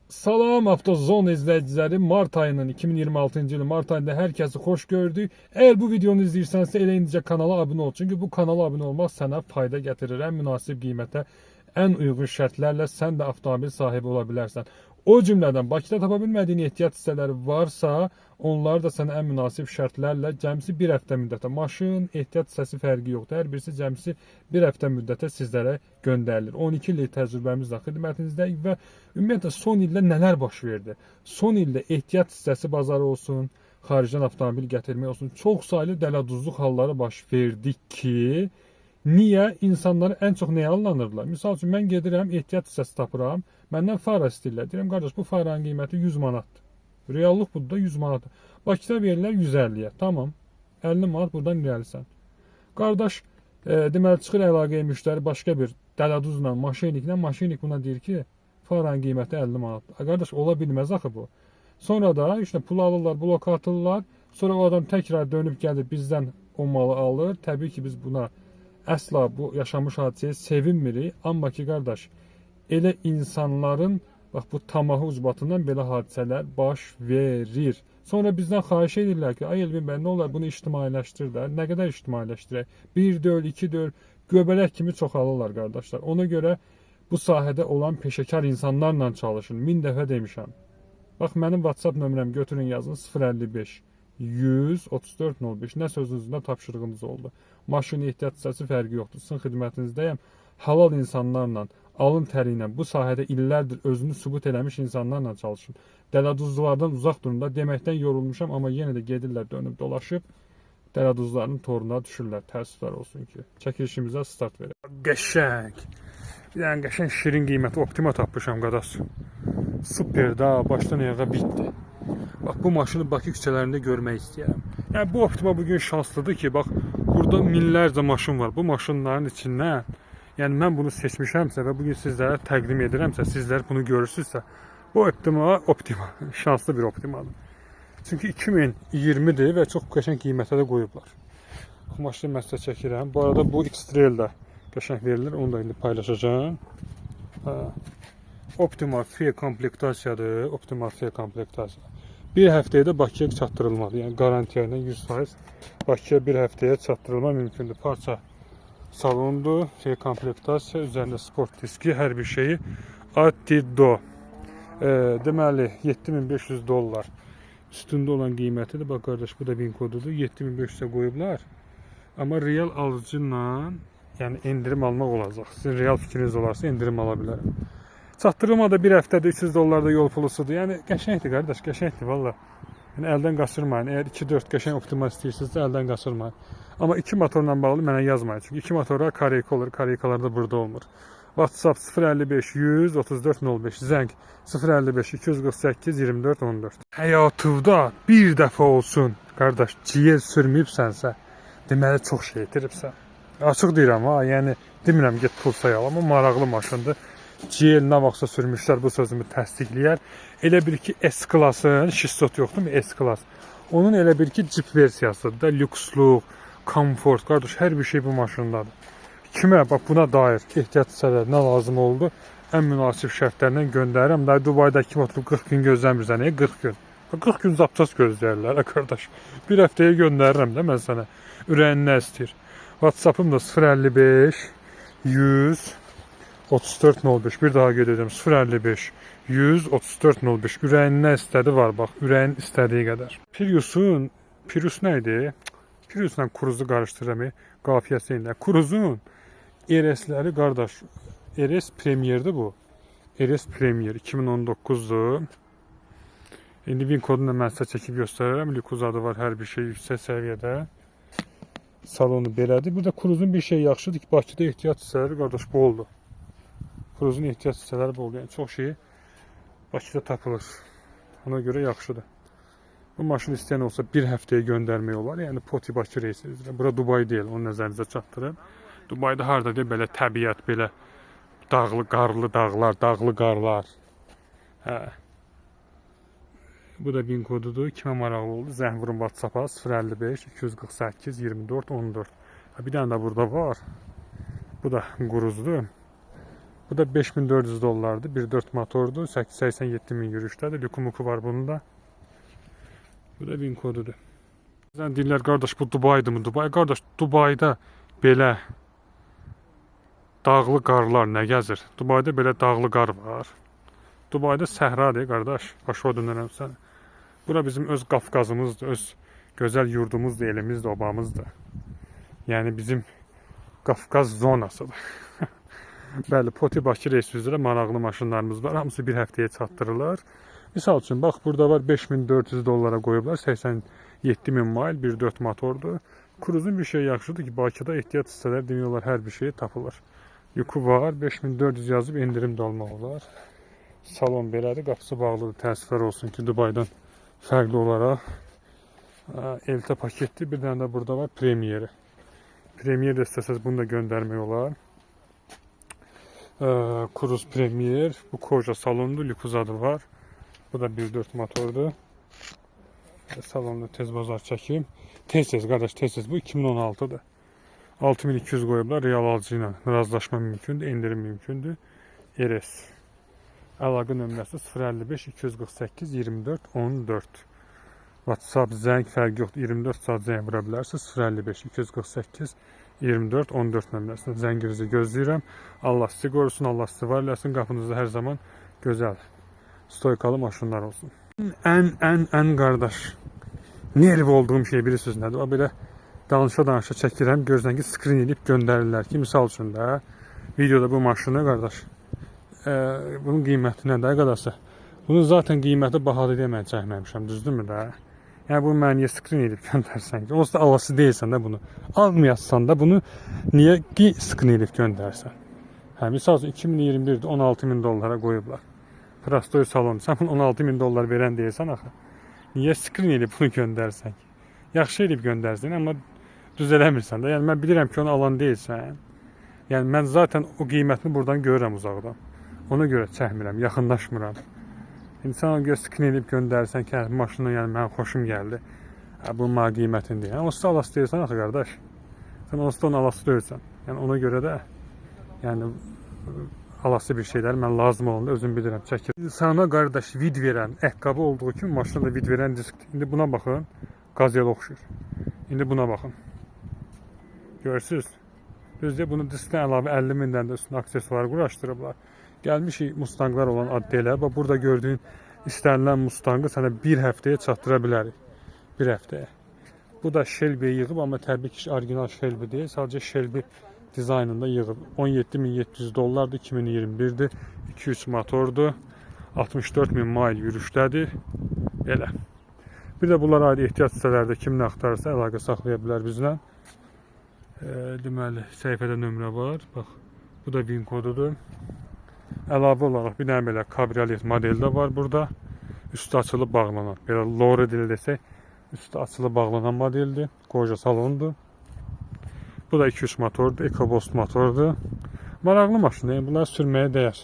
Salam Avtozon izləyiciləri, Mart ayının 2026-cı ilin Mart ayında hər kəsi xoş gördük. Əgər bu videonu izləyirsənsə elə indicə kanala abunə ol. Çünki bu kanala abunə olmaq sənə fayda gətirir. Ən münasib qiymətə, ən uyğun şərtlərlə sən də avtomobil sahibi ola bilərsən. O cümlədən Bakıda tapa bilmədiyin ehtiyat hissələri varsa, onları da sənə ən münasib şərtlərlə cəmsi bir həftə müddətə, maşın, ehtiyat hissəsi fərqi yoxdur. Hər birisi cəmsi bir həftə müddətə sizlərə göndərilir. 12 illik təcrübəmizlə xidmətinizdəyik və ümumiyyətlə son ildə nələr baş verdi? Son ildə ehtiyat hissəsi bazarı olsun, xaricdən avtomobil gətirmək olsun, çox saylı dələduzluq halları baş verdi ki, niyə? İnsanlar ən çox nəyə allanırlar? Misal üçün, mən gedirəm, ehtiyat hissəsi tapıram, məndən fara istəyirlər. Deyirəm, qardaş, bu faranın qiyməti 100 manatdır. Reallıq budur da 100 manatdır. Bakıda verirlər 150-yə. Tamam, 50 manat buradan irəlisən. Qardaş, deməli, çıxır əlaqəyə müştəri başqa bir dələduzla, maşiniklə buna deyir ki, faranın qiyməti 50 manatdır. Qardaş, ola bilməz axı bu. Sonra da işte pul alırlar, blok atırlar. Sonra o adam təkrar dönüb gəlib bizdən o malı alır. Təbii ki, biz buna əsla bu yaşamış hadisəyə sevinmirik. Amma ki, qardaş, elə insanların bax bu tamahı ucbatından belə hadisələr baş verir. Sonra bizdən xahiş edirlər ki, ay Elvin bəy, nə olar bunu ictimailəşdir də. Nə qədər ictimailəşdirək? 1 döl, 2 döl, göbələk kimi çoxalırlar qardaşlar. Ona görə bu sahədə olan peşəkar insanlarla çalışın. 1000 dəfə demişəm. Bax, mənim WhatsApp nömrəmi götürün, yazın 055 134 05. Nə sözünüzdə tapşırığınız oldu. Maşın ehtiyat hissəsi fərqi yoxdur. Sizin xidmətinizdəyəm. Halal insanlarla, alın təri ilə, bu sahədə illərdir özünü sübut eləmiş insanlarla çalışın. Dələduzlulardan uzaq durun da. Deməkdən yorulmuşam, amma yenə də gedirlər dönüb dolaşıb dələduzların toruna düşürlər. Təəssüflər olsun ki, çəkilişimizə start verək. Qəşəng. Bir dənə qəşəng şirin qiyməti Optima tapmışam qardaş. Super da, başdan ayağa bitdi. Bax, bu maşını Bakı küçələrində görmək istəyirəm. Yəni bu Optima bugün şanslıdır ki, bax, burada minlərcə maşın var. Bu maşınların içindən, yəni mən bunu seçmişəmsə və bugün sizlərə təqdim edirəmsə, sizlər bunu görürsünüzsə, bu Optima şanslı bir Optimadır. Çünki 2020-dir və çox qəşəng qiymətə də qoyublar. Bu maşını mən sizə çəkirəm. Bu arada bu X-Trail də qəşəng verilir, onu da indi paylaşacağım. Optima F komplektasiyadır, Optima F komplektasiya. Bir həftəyə də Bakıya çatdırılmalı, yəni garantiya ilə 100% Bakıya bir həftəyə çatdırılma mümkündür. Parça salondur, F komplektasiya, üzərində sport diski, hər bir şeyi Addido. Deməli, 7500 dollar üstündə olan qiymətidir. Bax, qardaş, bu da VIN kodudur, 7500-ə qoyublar. Amma real alıcıyla, yəni endirim almaq olacaq. Sizin real fikriniz olarsa endirim ala bilərəm. Çatdırılmada bir həftədə 300 dollar da yol pulusudur. Yəni qəşəngdir qardaş, qəşəngdir valla. Yəni əldən qaçırmayın. Əgər 2-4 qəşəng Optima istəyirsinizsə əldən qaçırmayın. Amma 2 motorla bağlı mənə yazmayın. Çünki 2 motora kareyka olur. Kareykalar da burada olmur. WhatsApp 055 134 05, zəng 055 248 24 14. Həyatında bir dəfə olsun qardaş GL sürməyibsənsə, deməli çox şey itiribsən. Açıq deyirəm ha, yəni demirəm get pul sayal, amma maraqlı maşındır. GL nə vaxtsa sürmüşlər, bu sözümü təsdiqləyər. Elə bir ki S-Class-ın, 600 yoxdur mu S-Class? Onun elə bir ki Jeep versiyasıdır da, lüksluq, komfort, qardaş, hər bir şey bu maşındadır. Kimə, bax, buna dair ehtiyat hissələri nə lazım oldu, ən münasib şərtlərlə göndərirəm. Daha Dubayda kim oturub 40 gün gözləmirsən, 40 gün. 40 gün zapças gözləyirlər, qardaş. Bir həftəyə göndərirəm də mən sənə. Ürəyin nə istəyir? WhatsApp'ım da 055 100 34 05. Bir daha qeyd edirəm. 055 134 05. Ürəyin nə istədi var, bax. Ürəyin istədiyi qədər. Prius nə idi? Priusla Cruzu qarışdırıram. Qafiyəsi ilə. Cruzun RS-ləri, qardaş. RS Premier'dir bu. RS Premier 2019'dur. İndi VIN kodunu mən sizə çəkib göstərərəm. Likus adı var, hər bir şey yüksək səviyyədə. Salonu belədir. Burada Cruzun bir şey yaxşıdır ki, Bakıda ehtiyat hissələri, qardaş, boldur. Cruzun ehtiyat hissələri boldur. Yəni çox şey Bakıda tapılır. Ona görə yaxşıdır. Bu maşını istəyən olsa bir həftəyə göndərmək olar. Yəni Poti Bakı reysi üzrə. Bura Dubay deyil, onu nəzərinizə çatdırın. Dubayda harda deyil, belə təbiət, belə dağlı, qarlı dağlar, dağlı qarlar. Hə. Bu da VIN kodudur. Kimə maraqlı oldu? Zəng vurun WhatsApp-a 055 248 24 14. Bir dənə də burada var. Bu da Cruzdur. Bu da 5400 dollardı. 1.4 motordu. 87 bin yürüşdədir. Lükumuku var bunun da. Bu da bin kodudur. Sən deyirlər, qardaş bu Dubaydır mı? Dubay, qardaş Dubayda belə dağlı qarlar nə gəzir? Dubayda belə dağlı qar var. Dubayda səhradır qardaş. Başa dönərəm sənə. Bura bizim öz Qafqazımızdır, öz gözəl yurdumuzdur, elimizdir, obamızdır. Yəni bizim Qafqaz zonasıdır. Bəli, Poti Bakı reysi üzrə maraqlı maşınlarımız var. Hamısı bir həftəyə çatdırılır. Misal üçün, bax burada var 5400 dollara qoyublar. 87 min mil, 1.4 motordur. Kruzun bir şey yaxşıdır ki, Bakıda ehtiyat hissələr demək olar hər bir şey tapılır. Yükü var, 5400 yazıb indirim də almaq olar. Salon belədir, qapısı bağlıdır. Təəssüflər olsun ki, Dubaydan fərqli olaraq eltə paketdir. Bir dənə də burada var Premieri. Premier də istəsəz bunu da göndərmək olar. Kruz Premier. Bu Koja salondur, Likuzadı var. Bu da 1.4 motordur. Salonda tez bazar çəkeyim. Tez qardaş, tez. Bu 2016'dır. 6200 qoyublar. Real alıcı ilə razılaşma mümkündür, indirim mümkündür. RS. Əlaqə nömrəsi 055 248 24 14. WhatsApp zəng fərqi yoxdur. 24 saat zəng vura bilərsiniz. 055 248 24 14 nömrəsində zənginizi gözləyirəm. Allah sizi qorusun, Allah sizi var eləsin. Qapınızda hər zaman gözəl, stoykalı maşınlar olsun. Ən qardaş, nerv olduğum şey bilirsiniz nədir? O belə danışa çəkirəm. Gözdən ki, screen edib göndərirlər ki, misal üçün də videoda bu maşını qardaş, bunun qiyməti nədir qədərsə? Bunun zaten qiyməti bahadır deyə mən çəkməmişəm, düzdürmü də? Yəni bunu mən niyə screen edib göndərsən ki? Onsuz da alası deyilsən də bunu. Almayasan da bunu niyə screen edib göndərsən? Hə, misal üçün 2021'də 16 bin dollara qoyublar. Prastoy salon. Sən bunu 16 bin dollar verən deyilsən axı. Niyə screen edib bunu göndərsən ki? Yaxşı edib göndərsən, amma düz eləmirsən də. Yəni mən bilirəm ki, onu alan deyilsən. Yəni mən zaten o qiymətini buradan görürəm uzaqdan. Ona görə çəkmirəm, yaxınlaşmıram. İnsan göz screen edib göndərsən ki, maşına yəni mənim xoşum gəldi. Bu mənə qiymətini deyir. Onsuz da alası deyirsən axı qardaş. Sən onsuz da onun alası deyilsən. Yəni ona görə də yəni alası bir şeylər mən lazım olanda özüm bilirəm, çəkir. İnsana qardaş vid verən, əhqabı olduğu kimi maşına da vid verən diskdir. İndi buna baxın, qazyala oxşur. İndi buna baxın. Görürsünüz? Düzdür, bunu diskdən əlavə 50 mindən də üstünə aksesuar quraşdırıblar. Gəlmişik Mustanglar olan addelə. Bax, burada gördüyün istənilən Mustangı sənə bir həftəyə çatdıra bilərik. Bir həftəyə. Bu da Shelby yığıb, amma təbii ki, orijinal Shelby deyil. Sadəcə Shelby dizaynında yığıb. 17.700 dollardır, 2021'dir. 2.3 motordur. 64 min mil yürüşdədir. Belə. Bir də bunlara aid ehtiyat hissələrdə kimin axtarırsa əlaqə saxlaya bilər bizlə. Deməli, səhifədə nömrə var. Bax, bu da VIN kodudur. Əlavə olaraq bir dənə belə kabriolet modeli də var burada. Üstü açılıb bağlanan. Belə Lore dili desək, üstü açılıb bağlanan modeldir. Koja salondur. Bu da 2.3 motordur. EcoBoost motordur. Maraqlı maşındır. Yəni bunları sürməyə dəyər.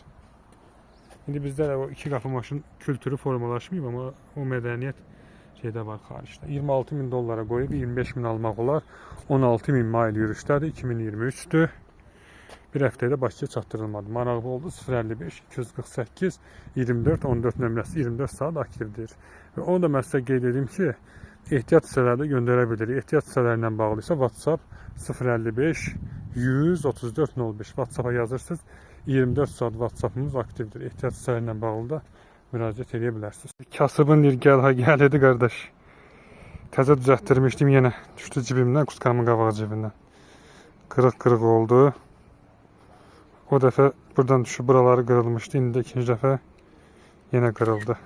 İndi bizdə o iki qapı maşın kültürü formalaşmayıb, amma o mədəniyyət şeydə var xaricdə. 26 bin dollara qoyub 25 bin almaq olar. 16 min mil yürüşdədir. 2023'dür. Bir həftəyə Bakıya çatdırılmadı. Maraqlı oldu. 055 248 24 14 nömrəsi 24 saat aktivdir. Və onu da mən sizə qeyd edim ki, ehtiyat hissələrdə göndərə bilirik. Ehtiyat hissələrlə bağlı isə WhatsApp 055 134 05 WhatsApp'a yazırsınız. 24 saat WhatsApp'ımız aktivdir. Ehtiyat hissələrlə bağlı da müraciət edə bilərsiniz. Kasıbın bir gəldi qardaş. Təzə düzəltdirmişdim yenə. Düşdü cibimdən, quskamın qabağı cibindən. Qırıq oldu. O dəfə buradan düşüb buraları qırılmışdı. İndi də ikinci dəfə yenə qırıldı.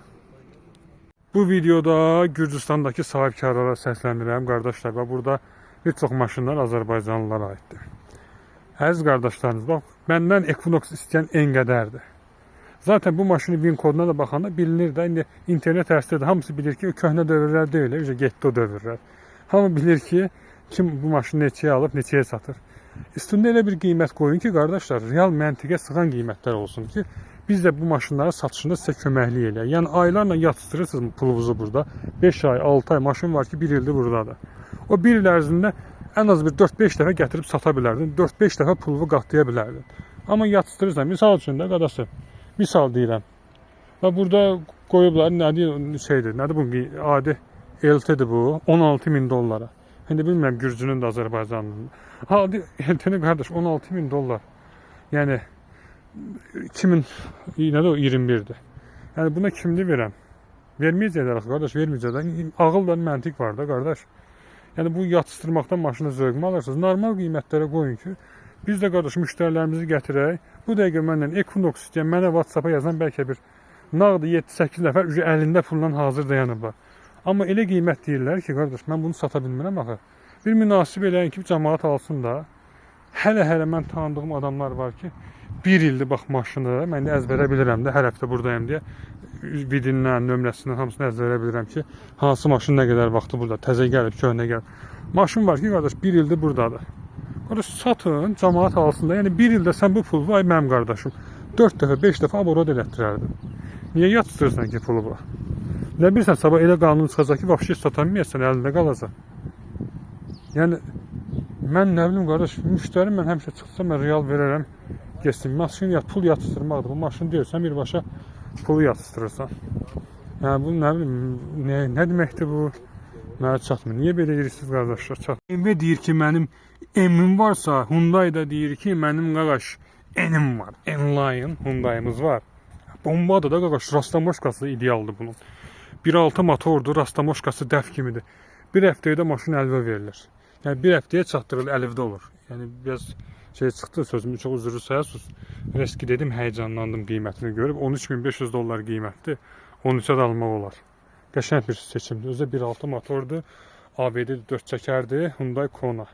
Bu videoda Gürcüstandakı sahibkarlara səslənirəm qardaşlar. Və burada bir çox maşınlar Azərbaycanlılara aiddir. Əziz qardaşlarınız, bax, məndən Equinox istəyən en qədərdir. Zaten bu maşını VIN koduna da baxanda bilinir də. İndi internet ərsədə hamısı bilir ki, köhnə dövrlər deyil, getdi o dövrlər. Hamı bilir ki, kim bu maşını neçəyə alıb, neçəyə satır. Üstündə elə bir qiymət qoyun ki, qardaşlar, real məntiqə sığan qiymətlər olsun ki, biz də bu maşınların satışında sizə köməklik eləyək. Yəni aylarla yatışdırırsınız pulunuzu burada. 5 ay, 6 ay maşın var ki, 1 ildir buradadır. O 1 il ərzində ən az bir 4-5 dəfə gətirib sata bilərdin. 4-5 dəfə pulunu qatlaya bilərdin. Amma yatışdırırsan, misal üçün də qadası, misal deyirəm. Və burada qoyublar, nədir bu, adi LT-dir bu, 16.000 dollara. İndi bilmirəm Gürcünün də Azərbaycanının. Adi LT-ni qardaş, 16.000 dollar. Yəni, 2021'dir. Yəni, buna kimli verəm? Verməyəcəklər, qardaş, verməyəcəklər. Ağıl və məntiq var da, qardaş. Yəni, bu yatışdırmaqdan maşını zövqmü alırsınız. Normal qiymətlərə qoyun ki, biz də qardaş müştərilərimizi gətirək. Bu dəqiqə məndən Equinox istəyən, mənə WhatsApp-a yazan bəlkə bir nağdı 7-8 nəfər əlində pulla hazır dayanıblar. Amma elə qiymət deyirlər ki, qardaş, mən bunu sata bilmirəm axı. Bir münasib eləyin ki, cəmaat alsın da. Hələ mən tanıdığım adamlar var ki, bir ildir bax maşını, mən də əzbərə bilirəm də, hər həftə buradayım deyə. Vidindən, nömrəsindən hamısını əzbərə bilirəm ki, hansı maşın nə qədər vaxtı burada, təzə gəlib, köhnə gəlib. Maşın var ki, qardaş, bir ildir buradadır. Qardaş, satın, cəmaat alsın da. Yəni, bir ildə sən bu pulu, ay mənim qardaşım, 4 dəfə, 5 dəfə aborod elətdirərdin. Niyə yatışdırırsan ki pulu bu? Nə bilirsən, sabah elə qanun çıxacaq ki, vəbşi satamayırsan, əlində qalacaq. Yəni, mən nə bilim, qardaş, müştərim mən həmişə çıxsa, mən real verərəm, geçsin. Maşın pul yatışdırmaqdır. Bu maşını deyirsən, birbaşa pulu yatışdırırsan. Yəni, bu nə bilim, nə deməkdir bu? Mənə çatmır. Niyə belə edirsiniz, qardaşlar? Çatmır. BMW deyir ki, mənim M-im varsa, Hyundai da deyir ki, mənim qardaş N-im var. N-Line Hyundai'miz var. Bombadır da qardaş, rastamoşkası idealdır bunun. 1.6 motordur, rastamoşkası dəf kimidir. Bir həftəyə də maşın əlvə verilir. Yəni, bir həftəyə çatdırılır, əlivdə olur. Yəni, biraz şey çıxdı, sözümü çox üzrlü sayasınız. Reski dedim, həyəcanlandım qiymətini görüb. 13.500 dollar qiymətdir. 13'ə də almaq olar. Qəşəng bir seçimdir. Özü 1.6 motordur. ABD 4 çəkərdir. Hyundai Kona.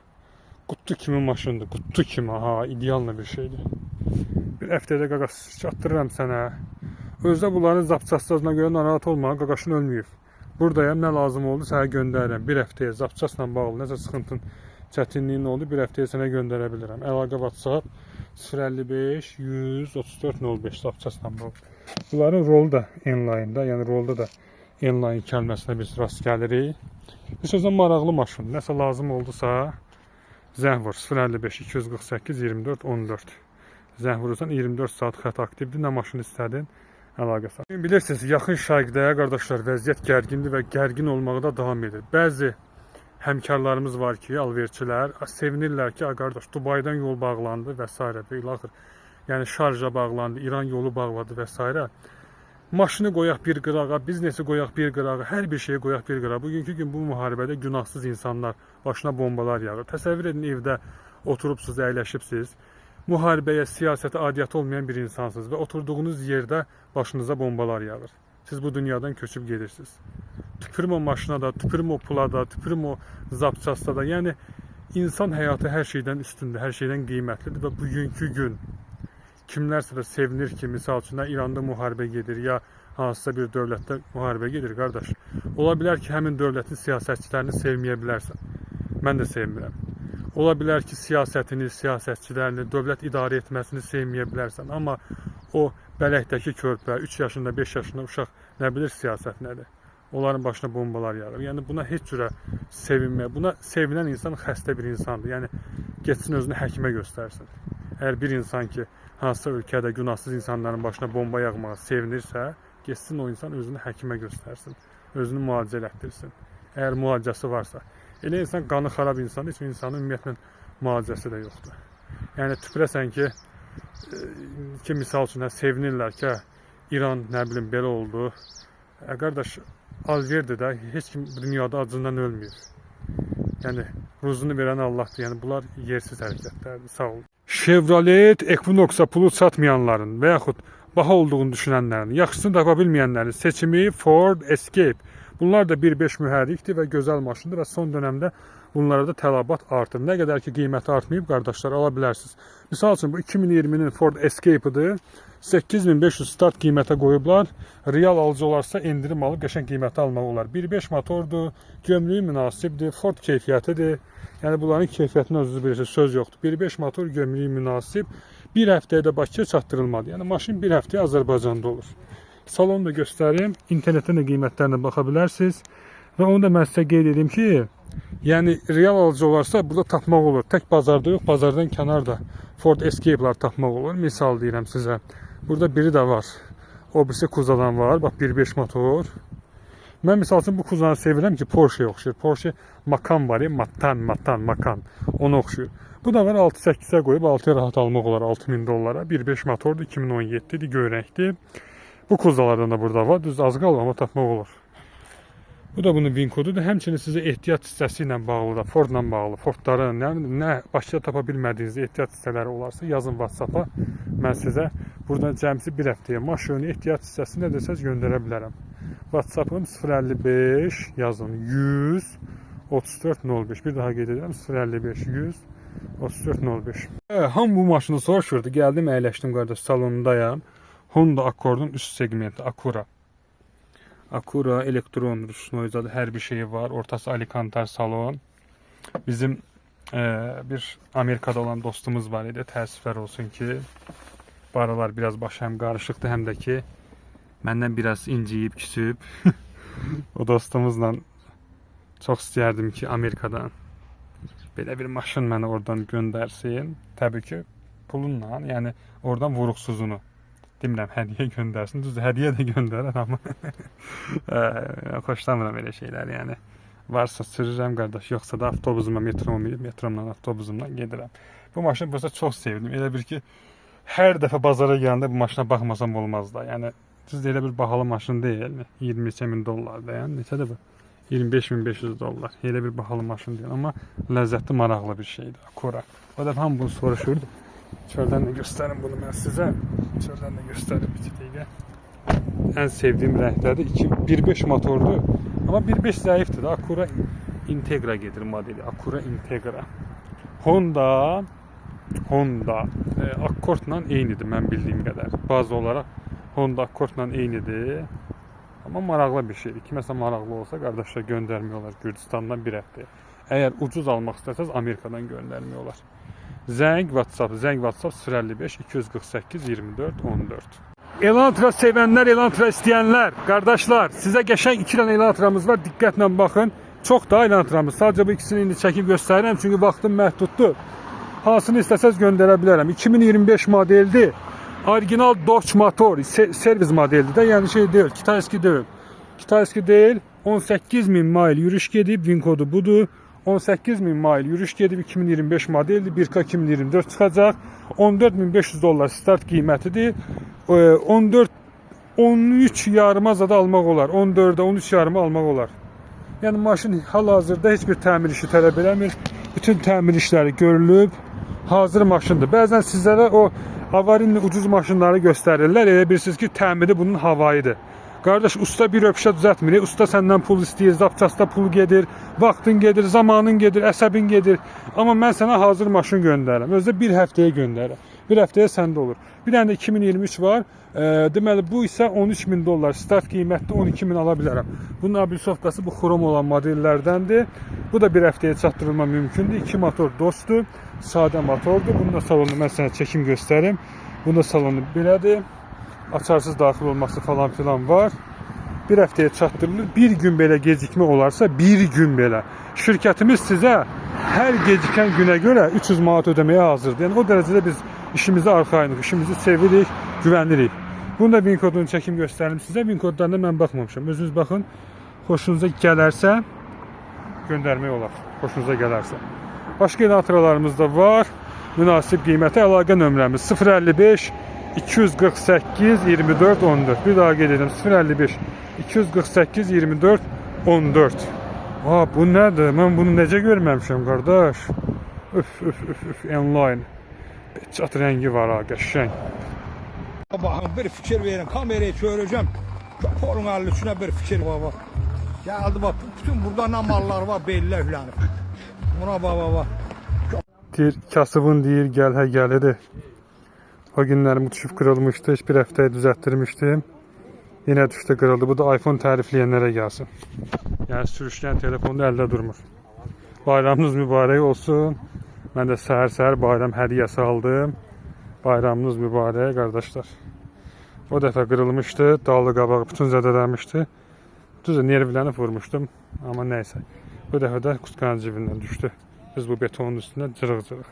Qutu kimi maşındır. Qutu kimi. Ha, idealna bir şeydir. Bir həftədə qaqas çatdırıram sənə. Özdə bunların zapçasına görə narahat olma. Qaqaşın ölməyib. Buradayım, nə lazım oldu sənə göndərirəm. Bir həftəyə zapçasla bağlı nəsə sıxıntın, çətinliyin oldu, bir həftəyə sənə göndərə bilirəm. Əlaqə WhatsApp 055 134 05 zapçasla bağlı. Bunların rolu da N-Line-da, yəni rolda da N-Line kəlməsinə biz rast gəlirik. Bir sözdən maraqlı maşın, nəsə lazım oldusa zəng vur 055 248 24 14. Zəng vurursan 24 saat xətt aktivdir, nə maşın istədin? Əlaqə sağ. Bilirsiniz, yaxın şərqdə qardaşlar vəziyyət gərgindir və gərgin olmağa da davam edir. Bəzi həmkarlarımız var ki, alverçilər sevinirlər ki, qardaş Dubaydan yol bağlandı və s. və ilaxır. Yəni şarja bağlandı, İran yolu bağladı və s. Maşını qoyaq bir qırağa, biznesi qoyaq bir qırağa, hər bir şeyi qoyaq bir qırağa. Bugünkü gün bu müharibədə günahsız insanlar başına bombalar yağır. Təsəvvür edin, evdə oturubsuz, əyləşibsiz. Müharibəyə, siyasətə adiyyəti olmayan bir insansınız və oturduğunuz yerdə başınıza bombalar yağır. Siz bu dünyadan köçüb gedirsiniz. Tüpürüm o maşına da, tüpürüm o pula da, tüpürüm o zapçasda da. Yəni, insan həyatı hər şeydən üstündür, hər şeydən qiymətlidir və bugünkü gün kimlərsə də sevinir ki, misal üçün, İranda müharibə gedir, ya hansısa bir dövlətdə müharibə gedir, qardaş. Ola bilər ki, həmin dövlətin siyasətçilərini sevməyə bilərsən. Mən də sevmirəm. Ola bilər ki, siyasətini, siyasətçilərini, dövlət idarə etməsini sevməyə bilərsən. Amma o bələkdəki körpə, 3 yaşında, 5 yaşında uşaq nə bilir siyasət nədir? Onların başına bombalar yağır. Yəni, buna heç cürə sevinmək, buna sevinən insan xəstə bir insandır. Yəni, getsin özünü həkimə göstərsin. Əgər bir insan ki, hansısa ölkədə günahsız insanların başına bomba yağmağa sevinirsə, getsin o insan özünü həkimə göstərsin. Özünü müalicə elətdirsin. Əgər müalicəsi varsa. Elə insan qanı xarab insandır, heç insanın ümumiyyətlə müalicəsi də yoxdur. Yəni, tüpürəsən ki, misal üçün, sevinirlər ki, İran, nə bilim, belə oldu. Qardaş, alverdir də, heç kim dünyada acından ölmür. Yəni, ruzunu verən Allahdır. Yəni, bunlar yersiz hərəkətlərdir. Sağ olun. Chevrolet Equinox-a pulu çatmayanların və yaxud baha olduğunu düşünənlərin, yaxşısını tapa bilməyənlərin seçimi Ford Escape. Bunlar da 1.5 mühərrikdir və gözəl maşındır və son dönəmdə bunlara da tələbat artır. Nə qədər ki, qiyməti artmayıb, qardaşlar, ala bilərsiniz. Misal üçün, bu 2020-nin Ford Escape-ıdır. 8500 start qiymətə qoyublar. Real alıcı olarsa endirim alıb qəşəng qiymətə almaq olar. 1.5 motordur, gömrüyü münasibdir, Ford keyfiyyətidir. Yəni, bunların keyfiyyətinə özünüz bilirsiniz, söz yoxdur. 1.5 motor, gömrüyü münasib. Bir həftəyə də Bakıya çatdırılmadı. Yəni, maşın bir həftəyə Azərbaycanda olur. Salonu da göstərim. İnternetdən də qiymətlərinə baxa bilərsiniz. Və onu da mən sizə qeyd edeyim ki, Yəni real alıcı olarsa burada tapmaq olur. Tək bazarda yox, bazardan kənarda Ford Escape-lar tapmaq olur. Misal deyirəm sizə. Burada biri də var. O birisi Kuzadan var. Bax 1.5 motor. Mən misal üçün bu Kuzanı sevirəm ki, Porsche-yə oxşuyur. Porsche Macan var ya, Macan. Ona oxşuyur. Bu da var 6.8-ə qoyub 6-ya rahat almaq olar $6.000. 1.5 motordur, 2017-dir, göy rəngdir. Bu Kuzalardan da burada var. Düz az qalır, amma tapmaq olur. Bu da bunun VIN kodudur. Həmçinin sizə ehtiyat hissəsi ilə bağlı da, Fordla bağlı, Fordların nə Bakıda tapa bilmədiyiniz ehtiyat hissələri olarsa yazın WhatsApp-a. Mən sizə buradan cəmsi bir həftəyə maşının ehtiyat hissəsi nə desəz göndərə bilərəm. WhatsApp-ım 055 yazın 100 3405. Bir daha qeyd edirəm 055 100 3405. Ham bu maşını soruşurdu. Gəldim, əyləşdim qardaş, salonundayam. Honda Accord'un üst segmenti Acura. Acura elektron rüşnoyzadı, hər bir şeyi var. Ortası Alicantar salon. Bizim bir Amerikada olan dostumuz var idi. Təəssüflər olsun ki, bu aralar biraz başı həm qarışıqdır, həm də ki məndən biraz inciyib, küsüb. O dostumuzla çox istəyərdim ki, Amerikadan belə bir maşın mənə oradan göndərsin. Təbii ki, pulunla, yəni oradan vuruqsuzunu. Demirəm, hədiyyə göndərsin. Düzdür, hədiyyə də göndərər, amma xoşlamıram elə şeylər, yəni. Varsa sürürəm qardaş, yoxsa da avtobusumla, metromla, avtobusumla gedirəm. Bu maşını bursa çox sevdim. Elə bir ki, hər dəfə bazara gələndə bu maşına baxmasam olmaz da. Yəni, düzdür, elə bir bahalı maşın deyil. $20.000 da, yəni, neçədir bu? $25.500. Elə bir bahalı maşın deyil, amma ləzzətli, maraqlı bir şeydir. Acura. O da hamı bunu soruşurdu. Çöldən də göstərim bunu mən sizə. Çöldən də göstərim bir dəqiqə. Ən sevdiyim rənglərdir. 1.5 motordur. Amma 1.5 zəifdir. Acura Integra gedir modeli. Acura Integra. Honda Accord'la eynidir mən bildiyim qədər. Bazı olaraq Honda Accord'la eynidir. Amma maraqlı bir şeydir. Kiməsə maraqlı olsa qardaşlar göndərmək olar Gürcüstandan bir həftəyə. Əgər ucuz almaq istəsəz Amerikadan göndərmək olar. Zəng WhatsApp 055 248 24 14. Elantra sevənlər, Elantra istəyənlər, qardaşlar, sizə qəşəng 2 dənə Elantramız var. Diqqətlə baxın. Çox da Elantramız. Sadəcə bu ikisini indi çəkib göstərirəm, çünki vaxtım məhduddur. Hansını istəsəz göndərə bilərəm. 2025 modeldir. Orijinal Dodge motor, servis modeldir də, yəni şey deyil, Kitayski deyil. Kitayski deyil. 18.000 mil yürüyüş gedib, VIN kodu budur. 18.000 mil yürüyüş gedib, 2025 modeldir, 1K 2024 çıxacaq. $14.500 start qiymətidir. 13 yarıma zada almaq olar. 14'ə 13 yarıma almaq olar. Yəni maşın hal-hazırda heç bir təmir işi tələb eləmir. Bütün təmir işləri görülüb. Hazır maşındır. Bəzən sizlərə o avarinli ucuz maşınları göstərirlər. Elə bilirsiniz ki, təmiri bunun havayıdır. Qardaş, usta bir öpüşə düzəltmir. Usta səndən pul istəyir, zapçasta pul gedir, vaxtın gedir, zamanın gedir, əsəbin gedir. Amma mən sənə hazır maşın göndərirəm. Özdə bir həftəyə göndərirəm. Bir həftəyə səndə olur. Bir dənə də 2023 var. Deməli, bu isə $13.000. Start qiymətdə 12.000 ala bilərəm. Bunun ablisovkası bu xrom olan modellərdəndir. Bu da bir həftəyə çatdırılma mümkündür. 2 motor dostdur. Sadə motordur. Bunun da salonu mən sənə çəkim göstərim. Bunun da salonu belədir. Açarsız daxil olması falan filan var. Bir həftəyə çatdırılır. Bir gün belə gecikmə olarsa, bir gün belə. Şirkətimiz sizə hər gecikən günə görə 300 manat ödəməyə hazırdır. Yəni o dərəcədə biz işimizi arxayınıq, işimizi sevirik, güvənirik. Bunu da VIN kodunu çəkim göstərim sizə. VIN kodlarına mən baxmamışam. Özünüz baxın. Xoşunuza gələrsə göndərmək olar. Xoşunuza gələrsə. Başqa Elantralarımız da var. Münasib qiymətə əlaqə nömrəmiz 055 248 24 14. Bir daha qeyd edirəm. 055 248 24 14. Aa, bu nədir? Mən bunu necə görməmişəm, qardaş? Öf, online. Çat rəngi var ha, qəşəng. Baxın, bir fikir verin. Kamerayı çörəcəm. Köpürün əllisinə bir fikir var. Gəldi bax, bütün burada nə mallar var, bellə ühlənib. Buna bax. Deyir, kasıbın deyir, gəl gəlidir. O günlərim düşüb qırılmışdı, heç bir həftəyə düzəltdirmişdim. Yenə düşdü, qırıldı. Bu da iPhone tərifləyənlərə gəlsin. Yəni sürüşkən telefonda əldə durmur. Bayramınız mübarək olsun. Mən də səhər bayram hədiyyəsi aldım. Bayramınız mübarək, qardaşlar. O dəfə qırılmışdı, dalı qabağı bütün zədələnmişdi. Düzdür, nervlənib vurmuşdum, amma nəysə. Bu dəfə də Kutkanın cibindən düşdü. Biz bu betonun üstündə cırıq-cırıq.